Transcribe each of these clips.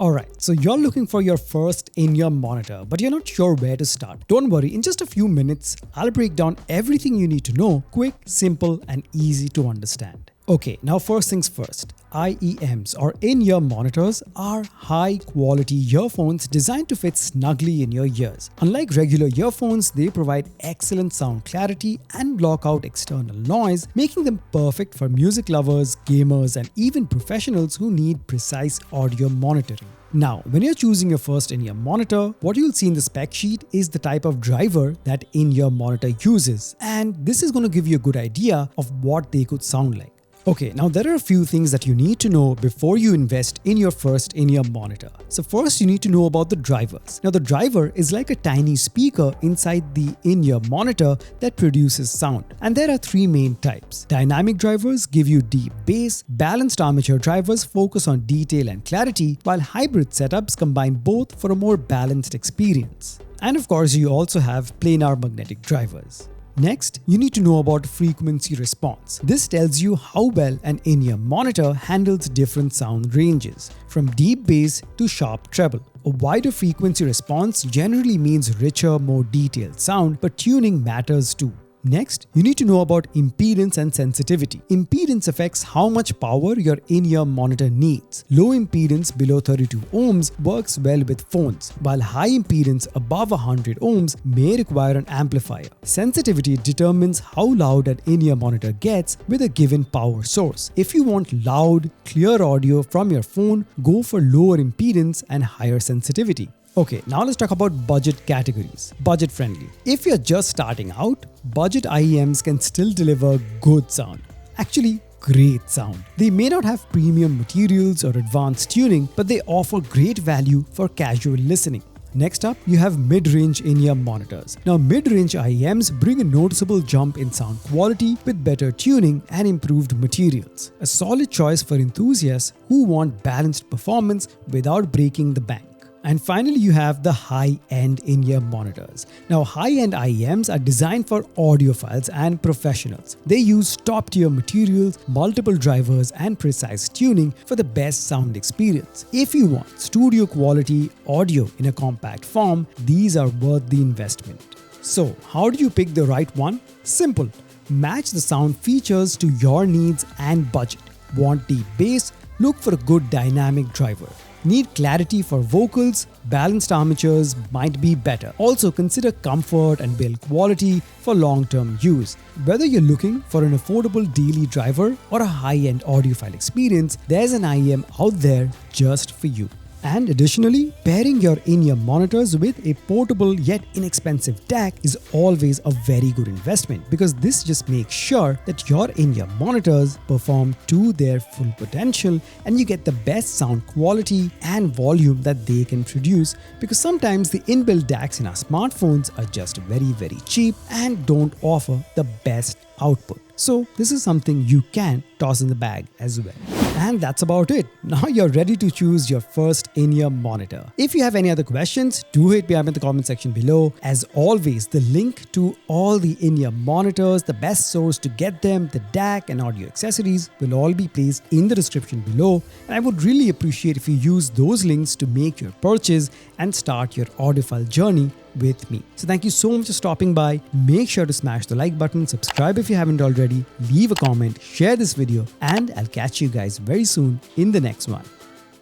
Alright, so you're looking for your first in-ear monitor, but you're not sure where to start. Don't worry, in just a few minutes, I'll break down everything you need to know, quick, simple, and easy to understand. Okay, now first things first. IEMs or in-ear monitors are high-quality earphones designed to fit snugly in your ears. Unlike regular earphones, they provide excellent sound clarity and block out external noise, making them perfect for music lovers, gamers, and even professionals who need precise audio monitoring. Now, when you're choosing your first in-ear monitor, what you'll see in the spec sheet is the type of driver that in-ear monitor uses, and this is going to give you a good idea of what they could sound like. Okay, now there are a few things that you need to know before you invest in your first in-ear monitor. So first you need to know about the drivers. Now the driver is like a tiny speaker inside the in-ear monitor that produces sound. And there are three main types. Dynamic drivers give you deep bass, balanced armature drivers focus on detail and clarity, while hybrid setups combine both for a more balanced experience. And of course you also have planar magnetic drivers. Next, you need to know about frequency response. This tells you how well an in-ear monitor handles different sound ranges, from deep bass to sharp treble. A wider frequency response generally means richer, more detailed sound, but tuning matters too. Next, you need to know about impedance and sensitivity. Impedance affects how much power your in-ear monitor needs. Low impedance below 32 ohms works well with phones, while high impedance above 100 ohms may require an amplifier. Sensitivity determines how loud an in-ear monitor gets with a given power source. If you want loud, clear audio from your phone, go for lower impedance and higher sensitivity. Okay, now let's talk about budget categories. Budget friendly. If you're just starting out, budget IEMs can still deliver good sound. Actually, great sound. They may not have premium materials or advanced tuning, but they offer great value for casual listening. Next up, you have mid-range in-ear monitors. Now, mid-range IEMs bring a noticeable jump in sound quality with better tuning and improved materials. A solid choice for enthusiasts who want balanced performance without breaking the bank. And finally, you have the high-end in-ear monitors. Now, high-end IEMs are designed for audiophiles and professionals. They use top-tier materials, multiple drivers, and precise tuning for the best sound experience. If you want studio-quality audio in a compact form, these are worth the investment. So, how do you pick the right one? Simple. Match the sound features to your needs and budget. Want deep bass? Look for a good dynamic driver. Need clarity for vocals? Balanced armatures might be better. Also consider comfort and build quality for long-term use. Whether you're looking for an affordable daily driver or a high-end audiophile experience, there's an IEM out there just for you. And additionally, pairing your in-ear monitors with a portable yet inexpensive DAC is always a very good investment, because this just makes sure that your in-ear monitors perform to their full potential and you get the best sound quality and volume that they can produce, because sometimes the inbuilt DACs in our smartphones are just very cheap and don't offer the best output. So this is something you can toss in the bag as well. And that's about it. Now you're ready to choose your first in-ear monitor. If you have any other questions, do hit me up in the comment section below. As always, the link to all the in-ear monitors, the best source to get them, the DAC and audio accessories will all be placed in the description below. And I would really appreciate if you use those links to make your purchase and start your audiophile journey with me. So thank you so much for stopping by. Make sure to smash the like button, subscribe if you haven't already, leave a comment, share this video, and I'll catch you guys very soon in the next one.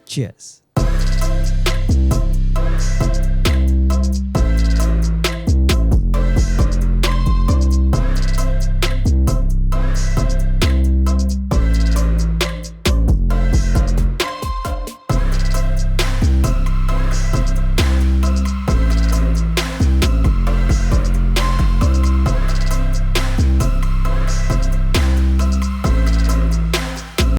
Cheers.